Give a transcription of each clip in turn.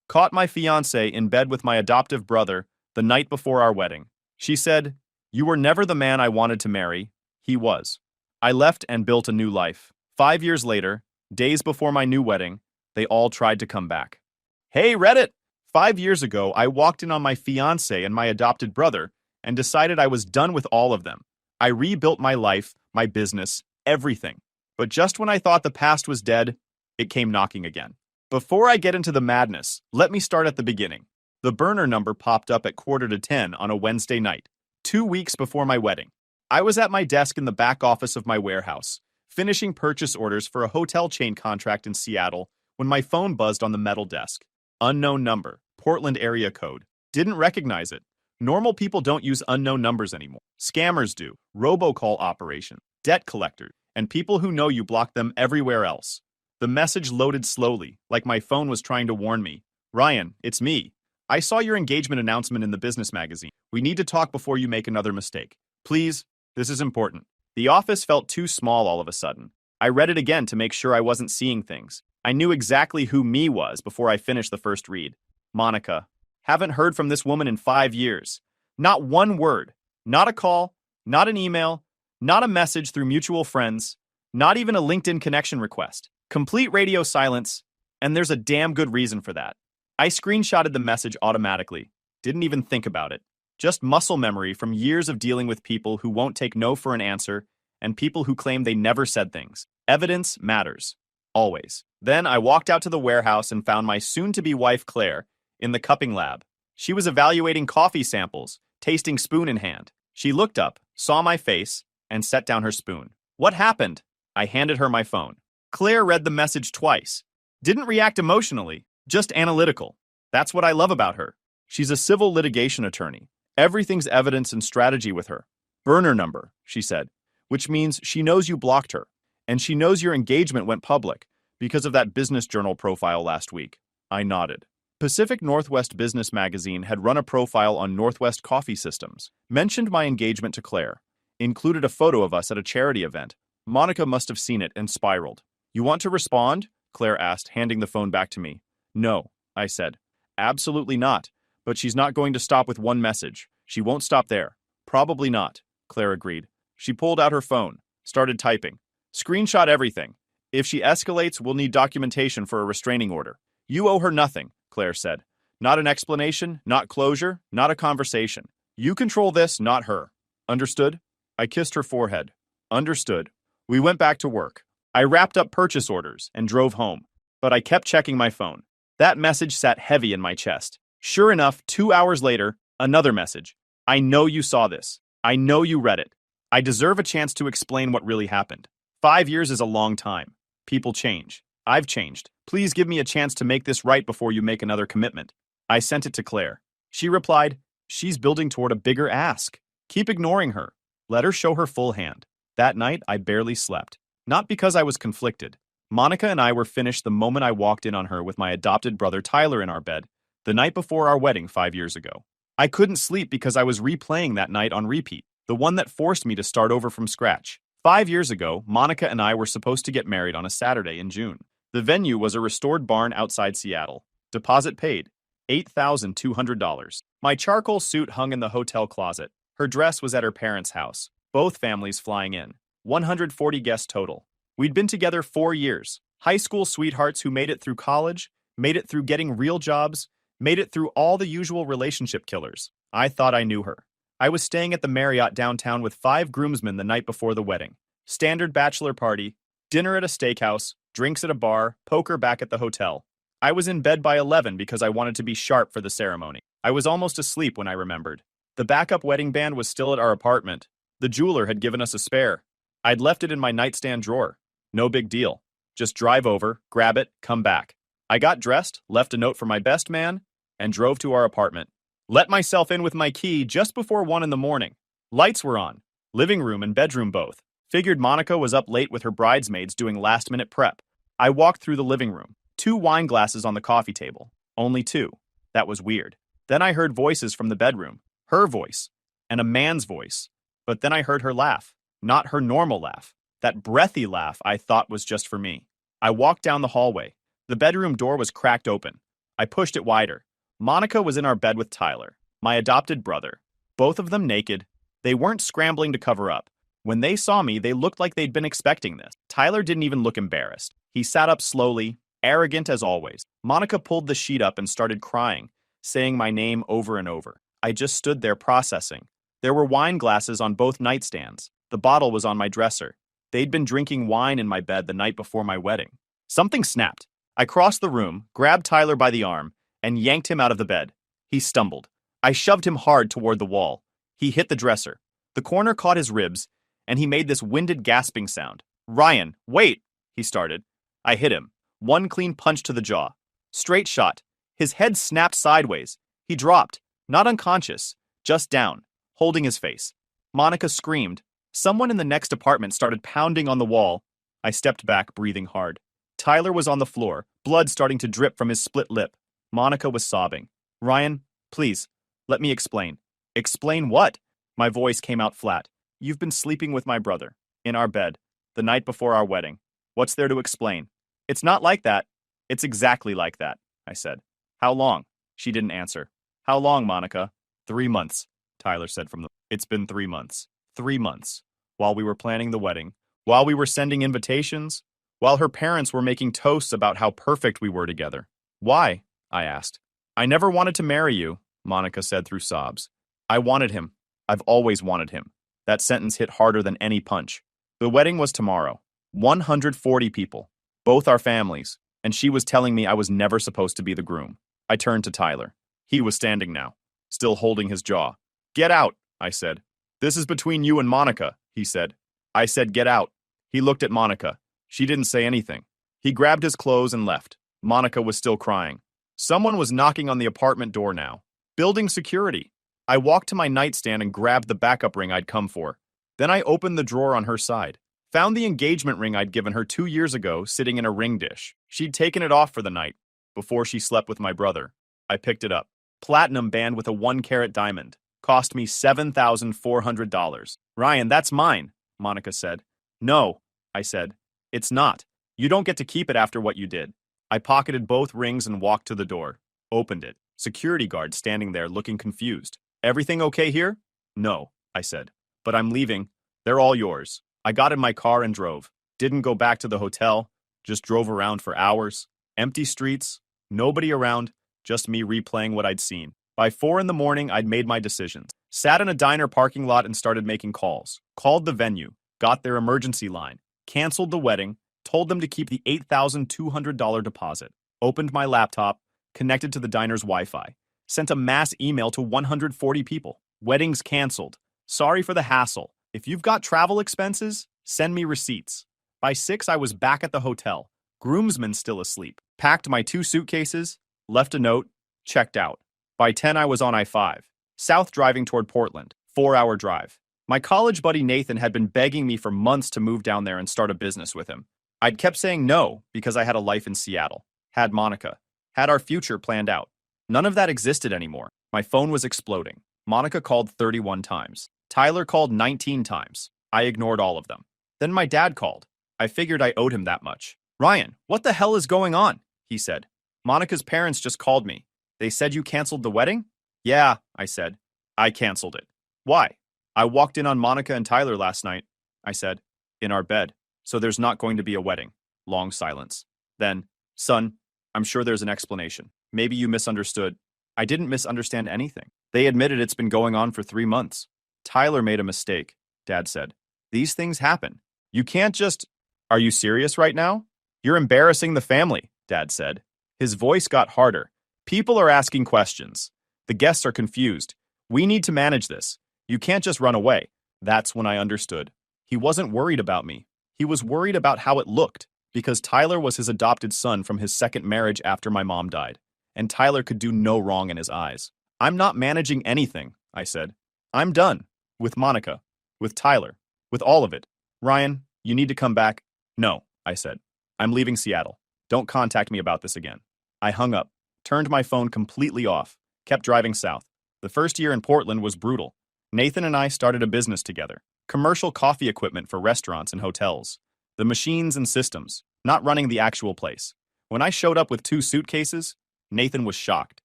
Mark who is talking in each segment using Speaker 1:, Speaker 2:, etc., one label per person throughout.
Speaker 1: Caught my fiancée in bed with my adoptive brother the night before our wedding. She said, "You were never the man I wanted to marry." He was. I left and built a new life. 5 years later, days before my new wedding, they all tried to come back. Hey, Reddit! 5 years ago, I walked in on my fiancé and my adopted brother and decided I was done with all of them. I rebuilt my life, my business, everything. But just when I thought the past was dead, it came knocking again. Before I get into the madness, let me start at the beginning. The burner number popped up at 9:45 on a Wednesday night, 2 weeks before my wedding. I was at my desk in the back office of my warehouse, finishing purchase orders for a hotel chain contract in Seattle, when my phone buzzed on the metal desk. Unknown number, Portland area code. Didn't recognize it. Normal people don't use unknown numbers anymore. Scammers do, robocall operation, debt collectors, and people who know you block them everywhere else. The message loaded slowly, like my phone was trying to warn me. "Ryan, it's me. I saw your engagement announcement in the business magazine. We need to talk before you make another mistake. Please, this is important." The office felt too small all of a sudden. I read it again to make sure I wasn't seeing things. I knew exactly who me was before I finished the first read. Monica. Haven't heard from this woman in 5 years. Not one word. Not a call. Not an email. Not a message through mutual friends. Not even a LinkedIn connection request. Complete radio silence. And there's a damn good reason for that. I screenshotted the message automatically. Didn't even think about it. Just muscle memory from years of dealing with people who won't take no for an answer and people who claim they never said things. Evidence matters. Always. Then I walked out to the warehouse and found my soon-to-be wife Claire in the cupping lab. She was evaluating coffee samples, tasting spoon in hand. She looked up, saw my face, and set down her spoon. "What happened?" I handed her my phone. Claire read the message twice. Didn't react emotionally, just analytical. That's what I love about her. She's a civil litigation attorney. Everything's evidence and strategy with her. "Burner number," she said, which means she knows you blocked her, and she knows your engagement went public because of that business journal profile last week. I nodded. Pacific Northwest Business Magazine had run a profile on Northwest Coffee Systems, mentioned my engagement to Claire, included a photo of us at a charity event. Monica must have seen it and spiraled. "You want to respond?" Claire asked, handing the phone back to me. "No," I said. "Absolutely not. But she's not going to stop with one message. She won't stop there." "Probably not," Claire agreed. She pulled out her phone, started typing. "Screenshot everything. If she escalates, we'll need documentation for a restraining order." "You owe her nothing," Claire said. "Not an explanation, not closure, not a conversation. You control this, not her. Understood?" I kissed her forehead. Understood. We went back to work. I wrapped up purchase orders and drove home, but I kept checking my phone. That message sat heavy in my chest. Sure enough, 2 hours later, another message. "I know you saw this. I know you read it. I deserve a chance to explain what really happened. 5 years is a long time. People change. I've changed. Please give me a chance to make this right before you make another commitment." I sent it to Claire. She replied, "She's building toward a bigger ask. Keep ignoring her. Let her show her full hand." That night, I barely slept. Not because I was conflicted. Monica and I were finished the moment I walked in on her with my adopted brother Tyler in our bed, the night before our wedding 5 years ago. I couldn't sleep because I was replaying that night on repeat, the one that forced me to start over from scratch. 5 years ago, Monica and I were supposed to get married on a Saturday in June. The venue was a restored barn outside Seattle. Deposit paid, $8,200. My charcoal suit hung in the hotel closet. Her dress was at her parents' house. Both families flying in. 140 guests total. We'd been together 4 years. High school sweethearts who made it through college, made it through getting real jobs, made it through all the usual relationship killers. I thought I knew her. I was staying at the Marriott downtown with 5 groomsmen the night before the wedding. Standard bachelor party, dinner at a steakhouse, drinks at a bar, poker back at the hotel. I was in bed by 11 because I wanted to be sharp for the ceremony. I was almost asleep when I remembered. The backup wedding band was still at our apartment. The jeweler had given us a spare. I'd left it in my nightstand drawer. No big deal. Just drive over, grab it, come back. I got dressed, left a note for my best man, and drove to our apartment. Let myself in with my key just before 1 in the morning. Lights were on. Living room and bedroom both. Figured Monica was up late with her bridesmaids doing last-minute prep. I walked through the living room. 2 wine glasses on the coffee table. Only 2. That was weird. Then I heard voices from the bedroom. Her voice. And a man's voice. But then I heard her laugh. Not her normal laugh. That breathy laugh I thought was just for me. I walked down the hallway. The bedroom door was cracked open. I pushed it wider. Monica was in our bed with Tyler, my adopted brother. Both of them naked. They weren't scrambling to cover up. When they saw me, they looked like they'd been expecting this. Tyler didn't even look embarrassed. He sat up slowly, arrogant as always. Monica pulled the sheet up and started crying, saying my name over and over. I just stood there processing. There were wine glasses on both nightstands. The bottle was on my dresser. They'd been drinking wine in my bed the night before my wedding. Something snapped. I crossed the room, grabbed Tyler by the arm, and yanked him out of the bed. He stumbled. I shoved him hard toward the wall. He hit the dresser. The corner caught his ribs, and he made this winded gasping sound. "Ryan, wait," he started. I hit him. One clean punch to the jaw. Straight shot. His head snapped sideways. He dropped, not unconscious, just down, holding his face. Monica screamed. Someone in the next apartment started pounding on the wall. I stepped back, breathing hard. Tyler was on the floor, blood starting to drip from his split lip. Monica was sobbing. "Ryan, please, let me explain." "Explain what?" My voice came out flat. "You've been sleeping with my brother, in our bed, the night before our wedding. What's there to explain?" "It's not like that." "It's exactly like that," I said. "How long?" She didn't answer. "How long, Monica?" 3 months, Tyler said from the... It's been 3 months. 3 months. While we were planning the wedding, while we were sending invitations, while her parents were making toasts about how perfect we were together. "Why?" I asked. "I never wanted to marry you," Monica said through sobs. "I wanted him. I've always wanted him." That sentence hit harder than any punch. The wedding was tomorrow. 140 people. Both our families. And she was telling me I was never supposed to be the groom. I turned to Tyler. He was standing now, still holding his jaw. "Get out," I said. "This is between you and Monica," he said. I said, "Get out." He looked at Monica. She didn't say anything. He grabbed his clothes and left. Monica was still crying. Someone was knocking on the apartment door now. Building security. I walked to my nightstand and grabbed the backup ring I'd come for. Then I opened the drawer on her side. Found the engagement ring I'd given her 2 years ago sitting in a ring dish. She'd taken it off for the night, before she slept with my brother. I picked it up. Platinum band with a 1-carat diamond. Cost me $7,400. "Ryan, that's mine," Monica said. "No," I said. "It's not. You don't get to keep it after what you did." I pocketed both rings and walked to the door. Opened it. Security guard standing there looking confused. "Everything okay here?" "No," I said. "But I'm leaving. They're all yours." I got in my car and drove. Didn't go back to the hotel. Just drove around for hours. Empty streets. Nobody around. Just me replaying what I'd seen. By 4 in the morning, I'd made my decisions. Sat in a diner parking lot and started making calls. Called the venue. Got their emergency line. Canceled the wedding. Told them to keep the $8,200 deposit. Opened my laptop. Connected to the diner's Wi-Fi. Sent a mass email to 140 people. "Weddings canceled. Sorry for the hassle. If you've got travel expenses, send me receipts." By 6, I was back at the hotel. Groomsmen still asleep. Packed my 2 suitcases. Left a note. Checked out. By 10, I was on I-5. South driving toward Portland. 4-hour drive. My college buddy Nathan had been begging me for months to move down there and start a business with him. I'd kept saying no because I had a life in Seattle. Had Monica. Had our future planned out. None of that existed anymore. My phone was exploding. Monica called 31 times. Tyler called 19 times. I ignored all of them. Then my dad called. I figured I owed him that much. "Ryan, what the hell is going on?" he said. "Monica's parents just called me. They said you canceled the wedding?" "Yeah," I said. "I canceled it." "Why?" "I walked in on Monica and Tyler last night," I said. "In our bed. So there's not going to be a wedding." Long silence. Then, "Son, I'm sure there's an explanation. Maybe you misunderstood." I didn't misunderstand anything. They admitted it's been going on for 3 months. "Tyler made a mistake," Dad said. "These things happen. You can't just..." "Are you serious right now? You're embarrassing the family," Dad said. His voice got harder. "People are asking questions. The guests are confused. We need to manage this. You can't just run away." That's when I understood. He wasn't worried about me. He was worried about how it looked, because Tyler was his adopted son from his second marriage after my mom died, and Tyler could do no wrong in his eyes. "I'm not managing anything," I said. "I'm done. With Monica. With Tyler. With all of it. Ryan, you need to come back." "No," I said. "I'm leaving Seattle. Don't contact me about this again." I hung up, turned my phone completely off, kept driving south. The first year in Portland was brutal. Nathan and I started a business together. Commercial coffee equipment for restaurants and hotels. The machines and systems, not running the actual place. When I showed up with 2 suitcases, Nathan was shocked.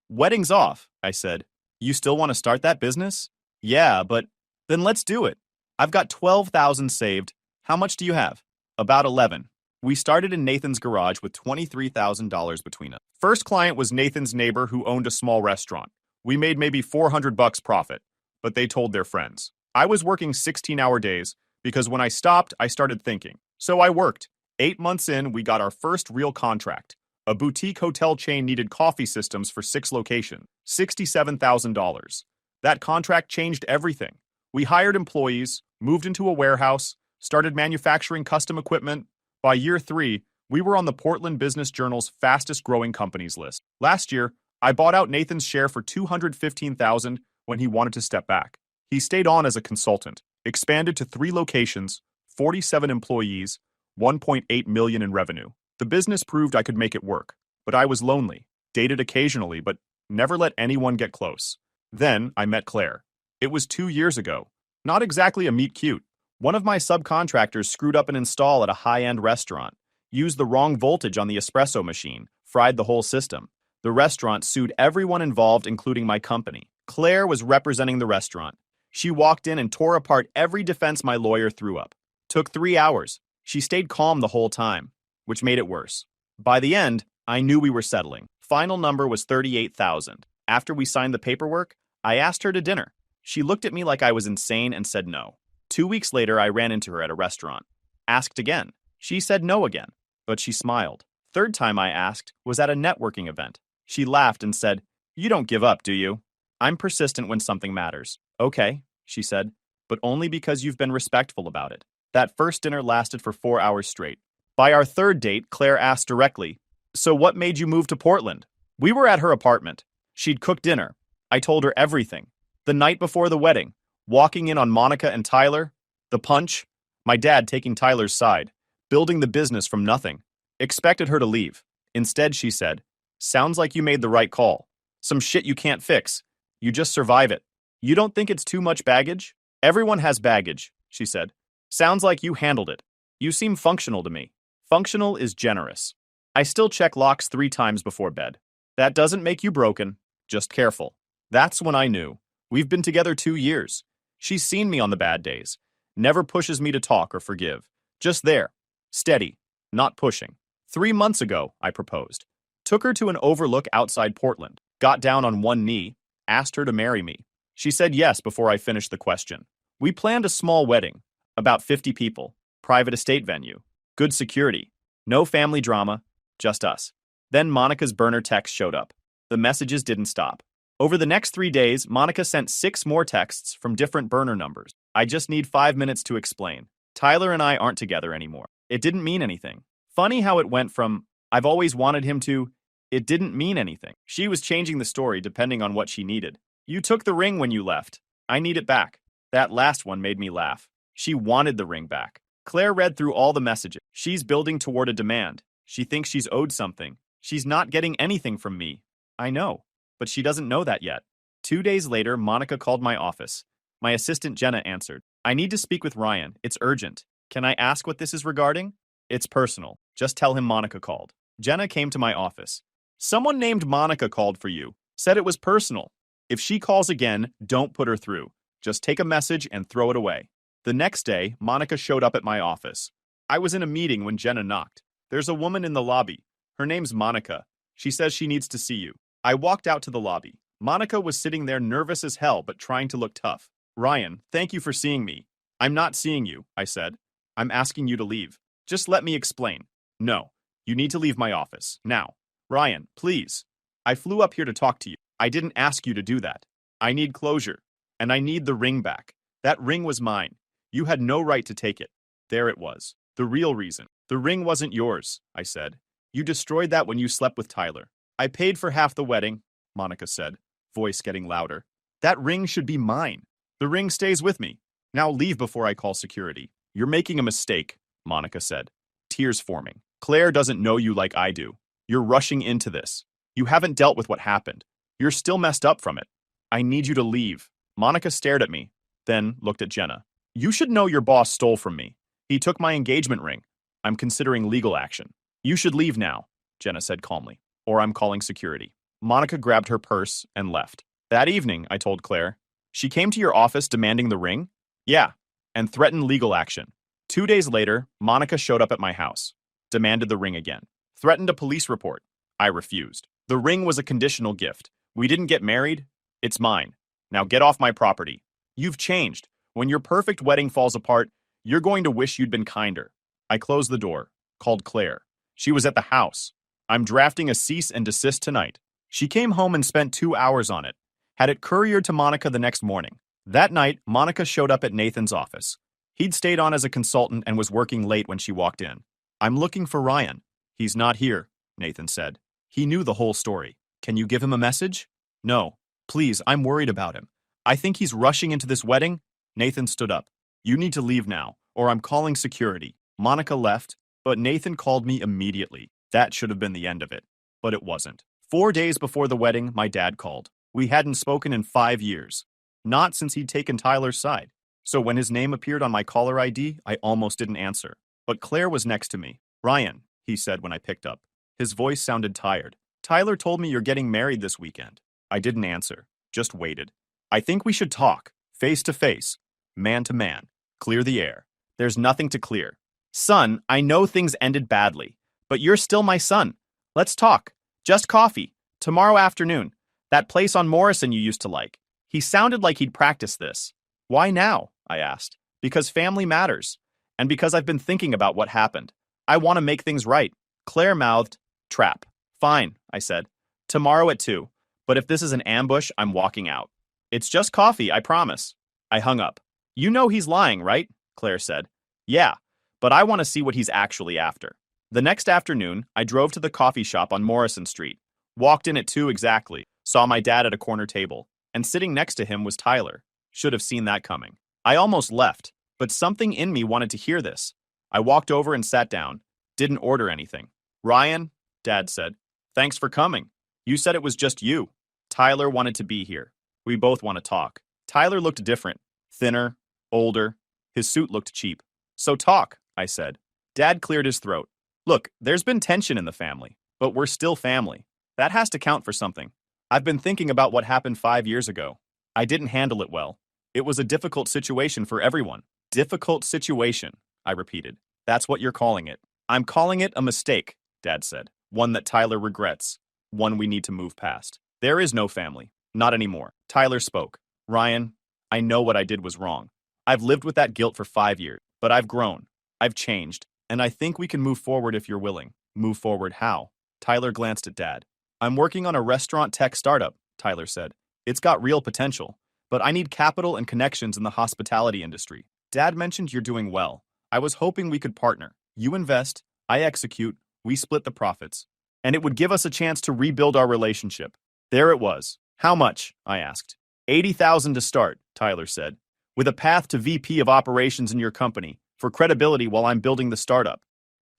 Speaker 1: Wedding's off, I said. You still want to start that business? Yeah, but then let's do it. I've got 12,000 saved. How much do you have? About 11. We started in Nathan's garage with $23,000 between us. First client was Nathan's neighbor who owned a small restaurant. We made maybe $400 profit, but they told their friends. I was working 16-hour days because when I stopped, I started thinking. So I worked. 8 months in, we got our first real contract. A boutique hotel chain needed coffee systems for 6 locations. $67,000. That contract changed everything. We hired employees, moved into a warehouse, started manufacturing custom equipment. By year 3, we were on the Portland Business Journal's fastest growing companies list. Last year, I bought out Nathan's share for $215,000 when he wanted to step back. He stayed on as a consultant, expanded to 3 locations, 47 employees, $1.8 million in revenue. The business proved I could make it work, but I was lonely, dated occasionally, but never let anyone get close. Then I met Claire. It was 2 years ago. Not exactly a meet cute. One of my subcontractors screwed up an install at a high-end restaurant, used the wrong voltage on the espresso machine, fried the whole system. The restaurant sued everyone involved, including my company. Claire was representing the restaurant. She walked in and tore apart every defense my lawyer threw up. Took 3 hours. She stayed calm the whole time, which made it worse. By the end, I knew we were settling. Final number was $38,000. After we signed the paperwork, I asked her to dinner. She looked at me like I was insane and said no. 2 weeks later, I ran into her at a restaurant. Asked again. She said no again, but she smiled. Third time I asked was at a networking event. She laughed and said, "You don't give up, do you?" I'm persistent when something matters. Okay, she said, but only because you've been respectful about it. That first dinner lasted for 4 hours straight. By our third date, Claire asked directly, "So what made you move to Portland?" We were at her apartment. She'd cooked dinner. I told her everything. The night before the wedding, walking in on Monica and Tyler, the punch, my dad taking Tyler's side, building the business from nothing. Expected her to leave. Instead, she said, "Sounds like you made the right call. Some shit you can't fix. You just survive it. You don't think it's too much baggage?" "Everyone has baggage," she said. "Sounds like you handled it. You seem functional to me." Functional is generous. I still check locks 3 times before bed. That doesn't make you broken, just careful. That's when I knew. We've been together 2 years. She's seen me on the bad days. Never pushes me to talk or forgive. Just there. Steady. Not pushing. 3 months ago, I proposed. Took her to an overlook outside Portland. Got down on one knee. Asked her to marry me. She said yes before I finished the question. We planned a small wedding. About 50 people. Private estate venue. Good security. No family drama. Just us. Then Monica's burner text showed up. The messages didn't stop. Over the next 3 days, Monica sent 6 more texts from different burner numbers. I just need 5 minutes to explain. Tyler and I aren't together anymore. It didn't mean anything. Funny how it went from, "I've always wanted him" to, "It didn't mean anything." She was changing the story depending on what she needed. "You took the ring when you left. I need it back." That last one made me laugh. She wanted the ring back. Claire read through all the messages. She's building toward a demand. She thinks she's owed something. She's not getting anything from me. I know, but she doesn't know that yet. 2 days later, Monica called my office. My assistant Jenna answered. "I need to speak with Ryan. It's urgent. Can I ask what this is regarding?" "It's personal. Just tell him Monica called." Jenna came to my office. "Someone named Monica called for you. Said it was personal. If she calls again, don't put her through. Just take a message and throw it away." The next day, Monica showed up at my office. I was in a meeting when Jenna knocked. "There's a woman in the lobby. Her name's Monica. She says she needs to see you." I walked out to the lobby. Monica was sitting there nervous as hell but trying to look tough. "Ryan, thank you for seeing me." "I'm not seeing you," I said. "I'm asking you to leave. Just let me explain." "No, you need to leave my office. Now." "Ryan, please. I flew up here to talk to you. I didn't ask you to do that. I need closure. And I need the ring back. That ring was mine. You had no right to take it." There it was. The real reason. "The ring wasn't yours," I said. "You destroyed that when you slept with Tyler." "I paid for half the wedding," Monica said, voice getting louder. "That ring should be mine. The ring stays with me. Now leave before I call security." "You're making a mistake," Monica said, tears forming. "Claire doesn't know you like I do. You're rushing into this. You haven't dealt with what happened. You're still messed up from it. I need you to leave." Monica stared at me, then looked at Jenna. "You should know your boss stole from me. He took my engagement ring. I'm considering legal action." "You should leave now," Jenna said calmly, "or I'm calling security." Monica grabbed her purse and left. That evening, I told Claire, she came to your office demanding the ring? Yeah, and threatened legal action. 2 days later, Monica showed up at my house, demanded the ring again, threatened a police report. I refused. The ring was a conditional gift. We didn't get married. It's mine. Now get off my property. You've changed. When your perfect wedding falls apart, you're going to wish you'd been kinder. I closed the door, called Claire. She was at the house. I'm drafting a cease and desist tonight. She came home and spent 2 hours on it. Had it couriered to Monica the next morning. That night, Monica showed up at Nathan's office. He'd stayed on as a consultant and was working late when she walked in. I'm looking for Ryan. He's not here, Nathan said. He knew the whole story. Can you give him a message? No. Please, I'm worried about him. I think he's rushing into this wedding. Nathan stood up. You need to leave now, or I'm calling security. Monica left, but Nathan called me immediately. That should have been the end of it. But it wasn't. 4 days before the wedding, my dad called. We hadn't spoken in 5 years. Not since he'd taken Tyler's side. So when his name appeared on my caller ID, I almost didn't answer. But Claire was next to me. Ryan, he said when I picked up. His voice sounded tired. Tyler told me you're getting married this weekend. I didn't answer, just waited. I think we should talk, face to face, man to man. Clear the air. There's nothing to clear. Son, I know things ended badly, but you're still my son. Let's talk. Just coffee. Tomorrow afternoon. That place on Morrison you used to like. He sounded like he'd practiced this. Why now? I asked. Because family matters. And because I've been thinking about what happened. I want to make things right. Claire mouthed, trap. Fine, I said. Tomorrow at 2. But if this is an ambush, I'm walking out. It's just coffee, I promise. I hung up. You know he's lying, right? Claire said. Yeah, but I want to see what he's actually after. The next afternoon, I drove to the coffee shop on Morrison Street. Walked in at 2 exactly. Saw my dad at a corner table. And sitting next to him was Tyler. Should have seen that coming. I almost left, but something in me wanted to hear this. I walked over and sat down. Didn't order anything. Ryan, Dad said, thanks for coming. You said it was just you. Tyler wanted to be here. We both want to talk. Tyler looked different. Thinner, older. His suit looked cheap. So talk, I said. Dad cleared his throat. Look, there's been tension in the family, but we're still family. That has to count for something. I've been thinking about what happened 5 years ago. I didn't handle it well. It was a difficult situation for everyone. Difficult situation, I repeated. That's what you're calling it. I'm calling it a mistake, Dad said. One that Tyler regrets. One we need to move past. There is no family. Not anymore. Tyler spoke. Ryan, I know what I did was wrong. I've lived with that guilt for 5 years, but I've grown. I've changed. And I think we can move forward if you're willing. Move forward how? Tyler glanced at Dad. I'm working on a restaurant tech startup, Tyler said. It's got real potential, but I need capital and connections in the hospitality industry. Dad mentioned you're doing well. I was hoping we could partner. You invest, I execute, we split the profits. And it would give us a chance to rebuild our relationship. There it was. How much? I asked. $80,000 to start, Tyler said, with a path to VP of operations in your company for credibility while I'm building the startup.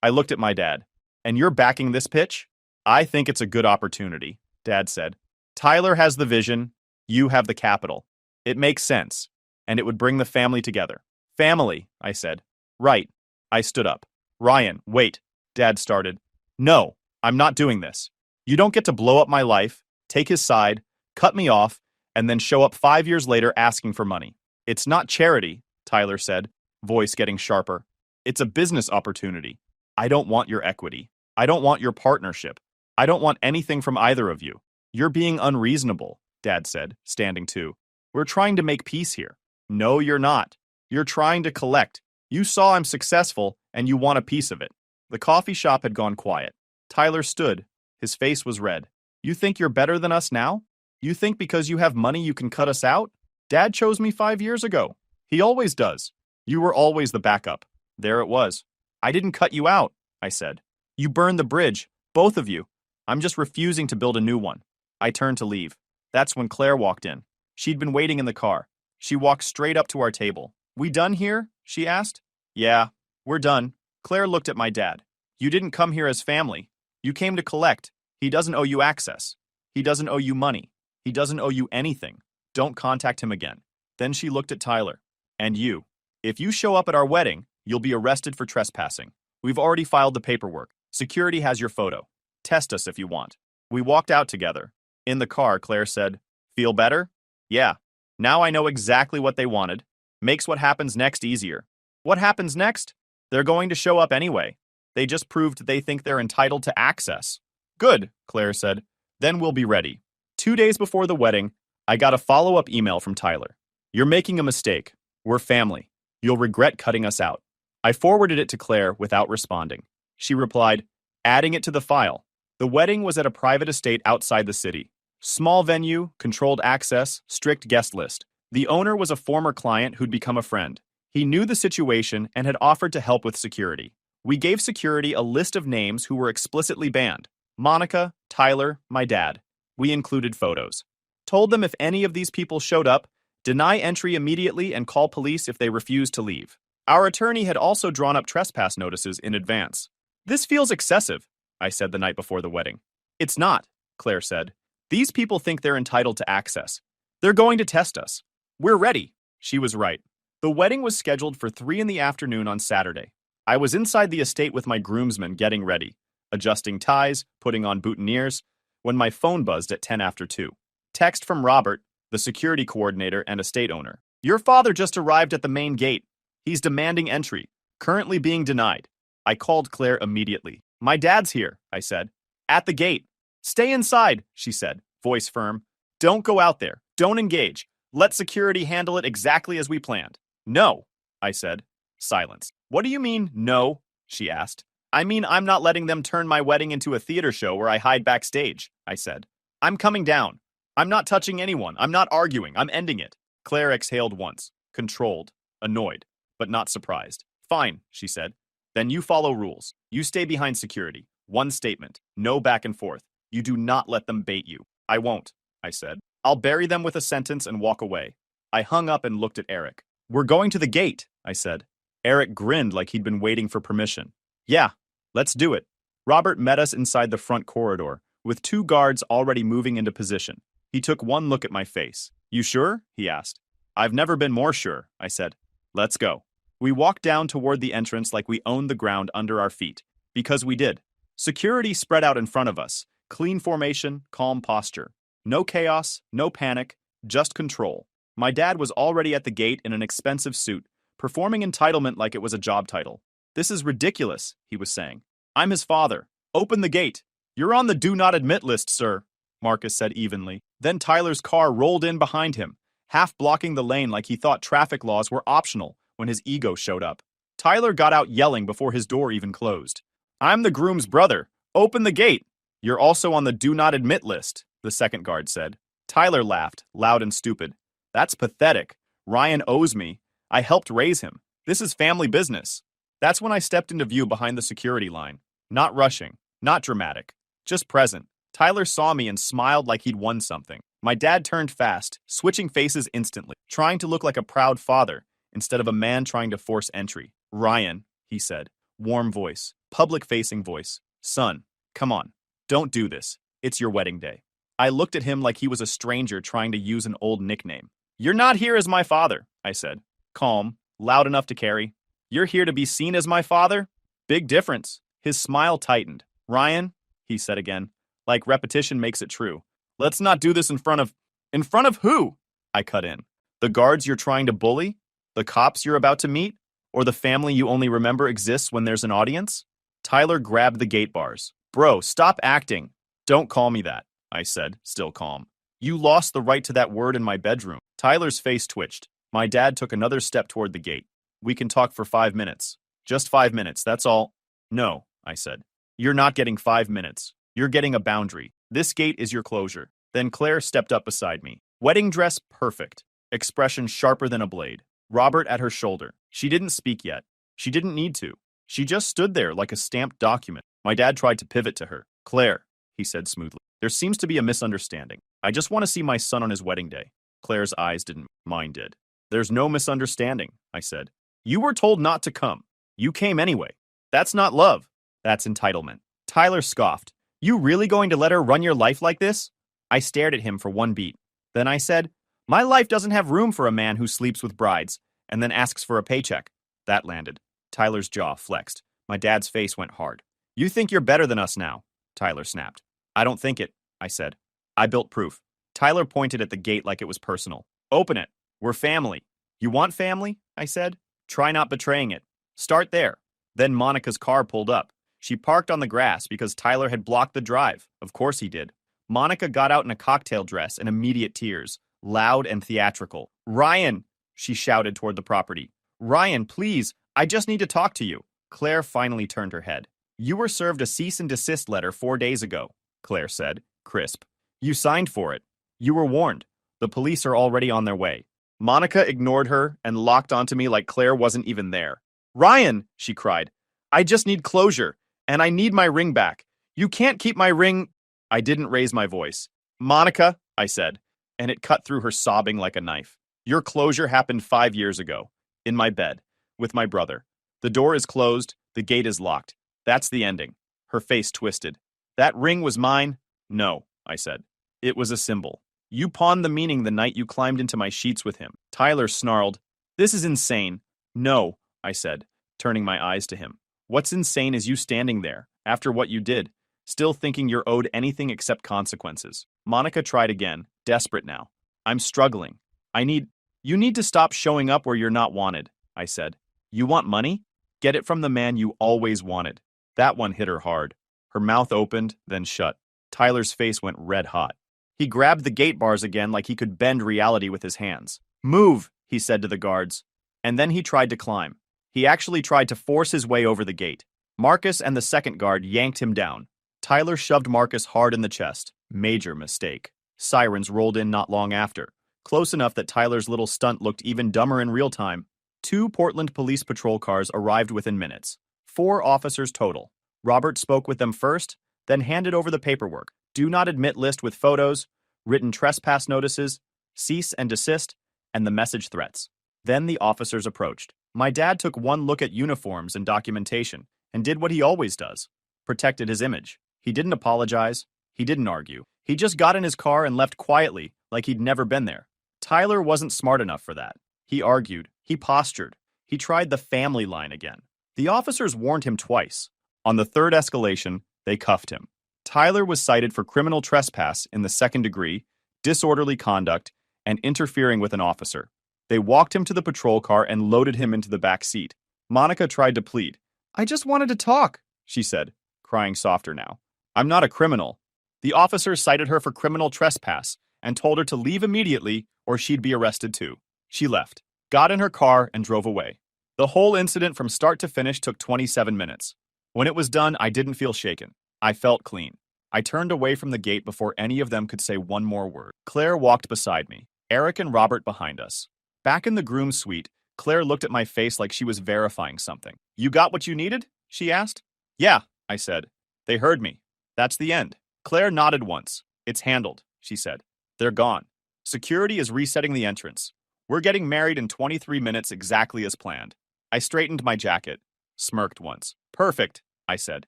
Speaker 1: I looked at my dad. And you're backing this pitch? I think it's a good opportunity, Dad said. Tyler has the vision, you have the capital. It makes sense, and it would bring the family together. Family, I said. Right. I stood up. Ryan, wait, Dad started. No, I'm not doing this. You don't get to blow up my life, take his side, cut me off, and then show up 5 years later asking for money. It's not charity, Tyler said, voice getting sharper. It's a business opportunity. I don't want your equity. I don't want your partnership. I don't want anything from either of you. You're being unreasonable, Dad said, standing too. We're trying to make peace here. No, you're not. You're trying to collect. You saw I'm successful, and you want a piece of it. The coffee shop had gone quiet. Tyler stood. His face was red. You think you're better than us now? You think because you have money you can cut us out? Dad chose me 5 years ago. He always does. You were always the backup. There it was. I didn't cut you out, I said. You burned the bridge, both of you. I'm just refusing to build a new one. I turned to leave. That's when Claire walked in. She'd been waiting in the car. She walked straight up to our table. We done here? She asked. Yeah, we're done. Claire looked at my dad. You didn't come here as family. You came to collect. He doesn't owe you access. He doesn't owe you money. He doesn't owe you anything. Don't contact him again. Then she looked at Tyler. And you. If you show up at our wedding, you'll be arrested for trespassing. We've already filed the paperwork. Security has your photo. Test us if you want. We walked out together. In the car, Claire said, "Feel better?" "Yeah. Now I know exactly what they wanted. Makes what happens next easier." "What happens next?" "They're going to show up anyway. They just proved they think they're entitled to access." "Good," Claire said. "Then we'll be ready." 2 days before the wedding, I got a follow-up email from Tyler. "You're making a mistake. We're family. You'll regret cutting us out." I forwarded it to Claire without responding. She replied, adding it to the file. The wedding was at a private estate outside the city. Small venue, controlled access, strict guest list. The owner was a former client who'd become a friend. He knew the situation and had offered to help with security. We gave security a list of names who were explicitly banned. Monica, Tyler, my dad. We included photos. Told them if any of these people showed up, deny entry immediately and call police if they refused to leave. Our attorney had also drawn up trespass notices in advance. "This feels excessive," I said the night before the wedding. "It's not," Claire said. "These people think they're entitled to access. They're going to test us. We're ready." She was right. The wedding was scheduled for 3 in the afternoon on Saturday. I was inside the estate with my groomsmen getting ready, adjusting ties, putting on boutonnieres, when my phone buzzed at 10 after 2. Text from Robert, the security coordinator and estate owner. "Your father just arrived at the main gate. He's demanding entry. Currently being denied." I called Claire immediately. "My dad's here," I said. "At the gate." "Stay inside," she said, voice firm. "Don't go out there. Don't engage. Let security handle it exactly as we planned." "No," I said. Silence. "What do you mean, no?" she asked. "I mean I'm not letting them turn my wedding into a theater show where I hide backstage," I said. "I'm coming down. I'm not touching anyone. I'm not arguing. I'm ending it." Claire exhaled once, controlled, annoyed, but not surprised. "Fine," she said. "Then you follow rules. You stay behind security. One statement. No back and forth. You do not let them bait you." "I won't," I said. "I'll bury them with a sentence and walk away." I hung up and looked at Eric. "We're going to the gate," I said. Eric grinned like he'd been waiting for permission. "Yeah, let's do it." Robert met us inside the front corridor, with 2 guards already moving into position. He took one look at my face. "You sure?" he asked. "I've never been more sure," I said. "Let's go." We walked down toward the entrance like we owned the ground under our feet. Because we did. Security spread out in front of us. Clean formation, calm posture. No chaos, no panic, just control. My dad was already at the gate in an expensive suit, performing entitlement like it was a job title. "This is ridiculous," he was saying. "I'm his father. Open the gate." "You're on the do not admit list, sir," Marcus said evenly. Then Tyler's car rolled in behind him, half blocking the lane like he thought traffic laws were optional when his ego showed up. Tyler got out yelling before his door even closed. "I'm the groom's brother. Open the gate." "You're also on the do not admit list," the second guard said. Tyler laughed, loud and stupid. "That's pathetic. Ryan owes me. I helped raise him. This is family business." That's when I stepped into view behind the security line. Not rushing, not dramatic, just present. Tyler saw me and smiled like he'd won something. My dad turned fast, switching faces instantly, trying to look like a proud father instead of a man trying to force entry. "Ryan," he said, warm voice, public-facing voice. "Son, come on. Don't do this. It's your wedding day." I looked at him like he was a stranger trying to use an old nickname. "You're not here as my father," I said. Calm, loud enough to carry. "You're here to be seen as my father?" Big difference. His smile tightened. "Ryan," he said again, like repetition makes it true. "Let's not do this in front of..." "In front of who?" I cut in. "The guards you're trying to bully? The cops you're about to meet? Or the family you only remember exists when there's an audience?" Tyler grabbed the gate bars. "Bro, stop acting." "Don't call me that," I said, still calm. "You lost the right to that word in my bedroom." Tyler's face twitched. My dad took another step toward the gate. "We can talk for 5 minutes. Just 5 minutes, that's all." "No," I said. "You're not getting 5 minutes. You're getting a boundary. This gate is your closure." Then Claire stepped up beside me. Wedding dress perfect. Expression sharper than a blade. Robert at her shoulder. She didn't speak yet. She didn't need to. She just stood there like a stamped document. My dad tried to pivot to her. "Claire," he said smoothly. "There seems to be a misunderstanding. I just want to see my son on his wedding day." Claire's eyes didn't. Mine did. "There's no misunderstanding," I said. "You were told not to come. You came anyway. That's not love. That's entitlement." Tyler scoffed. "You really going to let her run your life like this?" I stared at him for one beat. Then I said, "My life doesn't have room for a man who sleeps with brides and then asks for a paycheck." That landed. Tyler's jaw flexed. My dad's face went hard. "You think you're better than us now," Tyler snapped. "I don't think it," I said. I built proof. Tyler pointed at the gate like it was personal. Open it. We're family. You want family? I said. Try not betraying it. Start there. Then Monica's car pulled up. She parked on the grass because Tyler had blocked the drive. Of course he did. Monica got out in a cocktail dress and immediate tears, loud and theatrical. Ryan, she shouted toward the property. Ryan, please, I just need to talk to you. Claire finally turned her head. You were served a cease and desist letter 4 days ago, Claire said, crisp. You signed for it. You were warned. The police are already on their way. Monica ignored her and locked onto me like Claire wasn't even there. Ryan, she cried, I just need closure, and I need my ring back. You can't keep my ring. I didn't raise my voice. Monica, I said, and it cut through her sobbing like a knife. Your closure happened 5 years ago, in my bed, with my brother. The door is closed, the gate is locked. That's the ending. Her face twisted. That ring was mine? No, I said. It was a symbol. You pawned the meaning the night you climbed into my sheets with him. Tyler snarled. This is insane. No, I said, turning my eyes to him. What's insane is you standing there, after what you did, still thinking you're owed anything except consequences. Monica tried again, desperate now. I'm struggling. You need to stop showing up where you're not wanted, I said. You want money? Get it from the man you always wanted. That one hit her hard. Her mouth opened, then shut. Tyler's face went red hot. He grabbed the gate bars again like he could bend reality with his hands. Move, he said to the guards. And then he tried to climb. He actually tried to force his way over the gate. Marcus and the second guard yanked him down. Tyler shoved Marcus hard in the chest. Major mistake. Sirens rolled in not long after, close enough that Tyler's little stunt looked even dumber in real time. 2 Portland Police Patrol cars arrived within minutes. 4 officers total. Robert spoke with them first, then handed over the paperwork. Do not admit list with photos, written trespass notices, cease and desist, and the message threats. Then the officers approached. My dad took one look at uniforms and documentation and did what he always does. Protected his image. He didn't apologize. He didn't argue. He just got in his car and left quietly, like he'd never been there. Tyler wasn't smart enough for that. He argued. He postured. He tried the family line again. The officers warned him twice. On the 3rd escalation, they cuffed him. Tyler was cited for criminal trespass in the 2nd degree, disorderly conduct, and interfering with an officer. They walked him to the patrol car and loaded him into the back seat. Monica tried to plead. I just wanted to talk, she said, crying softer now. I'm not a criminal. The officers cited her for criminal trespass and told her to leave immediately or she'd be arrested too. She left, got in her car, and drove away. The whole incident from start to finish took 27 minutes. When it was done, I didn't feel shaken. I felt clean. I turned away from the gate before any of them could say one more word. Claire walked beside me, Eric and Robert behind us. Back in the groom's suite, Claire looked at my face like she was verifying something. You got what you needed? She asked. Yeah, I said. They heard me. That's the end. Claire nodded once. It's handled, she said. They're gone. Security is resetting the entrance. We're getting married in 23 minutes exactly as planned. I straightened my jacket, smirked once. Perfect, I said.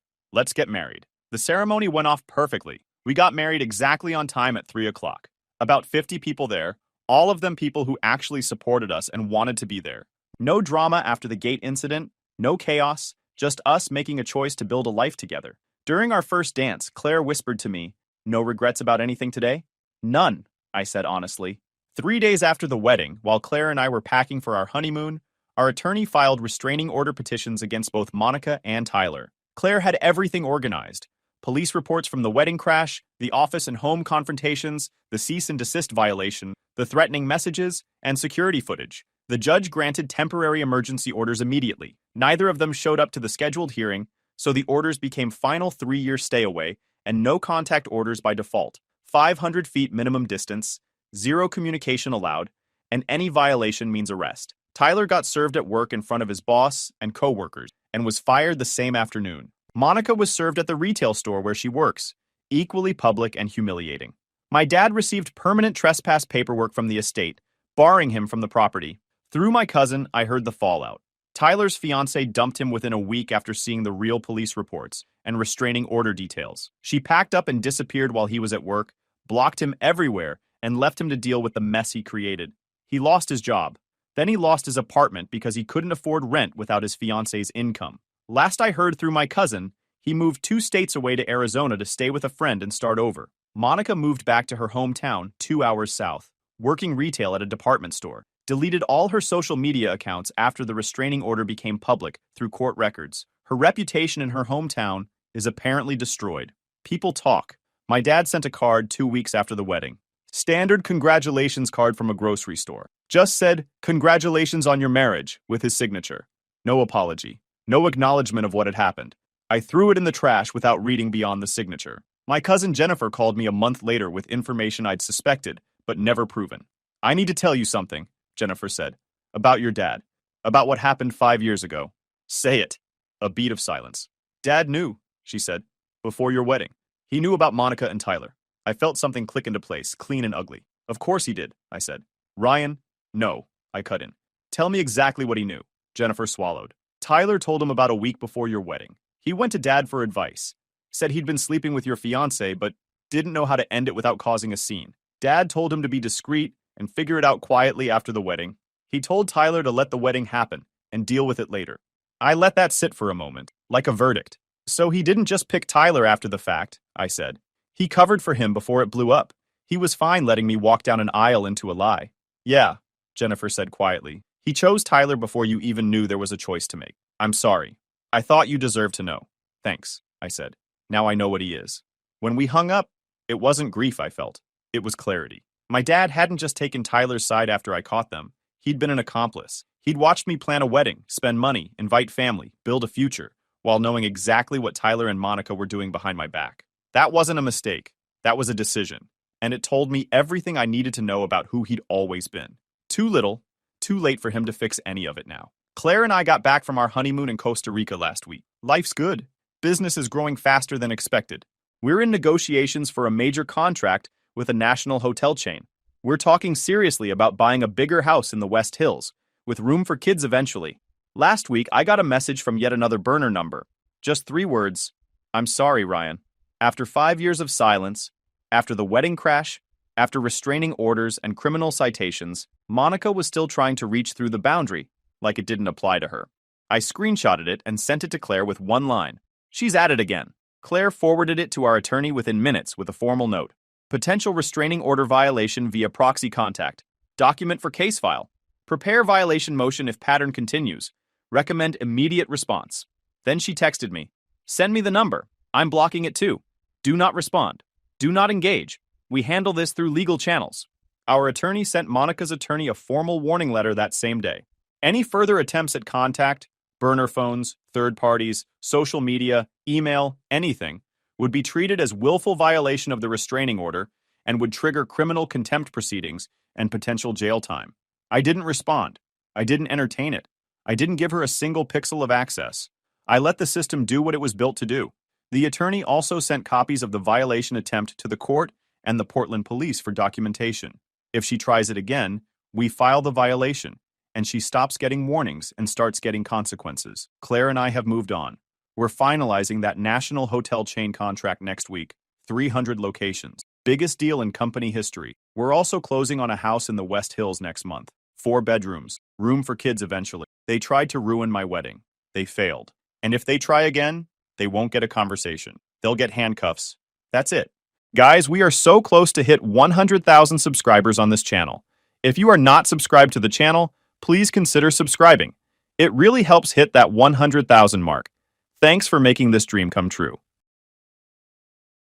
Speaker 1: Let's get married. The ceremony went off perfectly. We got married exactly on time at 3 o'clock. About 50 people there, all of them people who actually supported us and wanted to be there. No drama after the gate incident, no chaos, just us making a choice to build a life together. During our first dance, Claire whispered to me, no regrets about anything today? None, I said honestly. 3 days after the wedding, while Claire and I were packing for our honeymoon, our attorney filed restraining order petitions against both Monica and Tyler. Claire had everything organized. Police reports from the wedding crash, the office and home confrontations, the cease and desist violation, the threatening messages, and security footage. The judge granted temporary emergency orders immediately. Neither of them showed up to the scheduled hearing, so the orders became final 3-year stay away and no contact orders by default, 500 feet minimum distance, 0 communication allowed, and any violation means arrest. Tyler got served at work in front of his boss and co-workers and was fired the same afternoon. Monica was served at the retail store where she works, equally public and humiliating. My dad received permanent trespass paperwork from the estate, barring him from the property. Through my cousin, I heard the fallout. Tyler's fiancée dumped him within a week after seeing the real police reports and restraining order details. She packed up and disappeared while he was at work, blocked him everywhere, and left him to deal with the mess he created. He lost his job. Then he lost his apartment because he couldn't afford rent without his fiancée's income. Last I heard through my cousin, he moved 2 states away to Arizona to stay with a friend and start over. Monica moved back to her hometown 2 hours south, working retail at a department store, deleted all her social media accounts after the restraining order became public through court records. Her reputation in her hometown is apparently destroyed. People talk. My dad sent a card 2 weeks after the wedding. Standard congratulations card from a grocery store. Just said, "Congratulations on your marriage," with his signature. No apology. No acknowledgement of what had happened. I threw it in the trash without reading beyond the signature. My cousin Jennifer called me a month later with information I'd suspected, but never proven. "I need to tell you something," Jennifer said. "About your dad. About what happened 5 years ago." "Say it." A beat of silence. "Dad knew," she said, "before your wedding. He knew about Monica and Tyler." I felt something click into place, clean and ugly. "Of course he did," I said. "Ryan, no," I cut in. "Tell me exactly what he knew." Jennifer swallowed. "Tyler told him about a week before your wedding. He went to Dad for advice. Said he'd been sleeping with your fiancée, but didn't know how to end it without causing a scene. Dad told him to be discreet and figure it out quietly after the wedding. He told Tyler to let the wedding happen and deal with it later." I let that sit for a moment, like a verdict. "So he didn't just pick Tyler after the fact," I said. "He covered for him before it blew up. He was fine letting me walk down an aisle into a lie." "Yeah," Jennifer said quietly. "He chose Tyler before you even knew there was a choice to make. I'm sorry. I thought you deserved to know." "Thanks," I said. "Now I know what he is." When we hung up, it wasn't grief I felt. It was clarity. My dad hadn't just taken Tyler's side after I caught them. He'd been an accomplice. He'd watched me plan a wedding, spend money, invite family, build a future, while knowing exactly what Tyler and Monica were doing behind my back. That wasn't a mistake. That was a decision. And it told me everything I needed to know about who he'd always been. Too little, too late for him to fix any of it now. Claire and I got back from our honeymoon in Costa Rica last week. Life's good. Business is growing faster than expected. We're in negotiations for a major contract with a national hotel chain. We're talking seriously about buying a bigger house in the West Hills, with room for kids eventually. Last week, I got a message from yet another burner number. Just 3 words. "I'm sorry, Ryan." After 5 years of silence, after the wedding crash, after restraining orders and criminal citations, Monica was still trying to reach through the boundary, like it didn't apply to her. I screenshotted it and sent it to Claire with one line. "She's at it again." Claire forwarded it to our attorney within minutes with a formal note. "Potential restraining order violation via proxy contact. Document for case file. Prepare violation motion if pattern continues. Recommend immediate response." Then she texted me. "Send me the number. I'm blocking it too. Do not respond. Do not engage. We handle this through legal channels." Our attorney sent Monica's attorney a formal warning letter that same day. Any further attempts at contact, burner phones, third parties, social media, email, anything, would be treated as willful violation of the restraining order and would trigger criminal contempt proceedings and potential jail time. I didn't respond. I didn't entertain it. I didn't give her a single pixel of access. I let the system do what it was built to do. The attorney also sent copies of the violation attempt to the court and the Portland police for documentation. If she tries it again, we file the violation, and she stops getting warnings and starts getting consequences. Claire and I have moved on. We're finalizing that national hotel chain contract next week, 300 locations. Biggest deal in company history. We're also closing on a house in the West Hills next month. 4 bedrooms, room for kids eventually. They tried to ruin my wedding. They failed. And if they try again, they won't get a conversation. They'll get handcuffs. That's it. Guys, we are so close to hit 100,000 subscribers on this channel. If you are not subscribed to the channel, please consider subscribing. It really helps hit that 100,000 mark. Thanks for making this dream come true.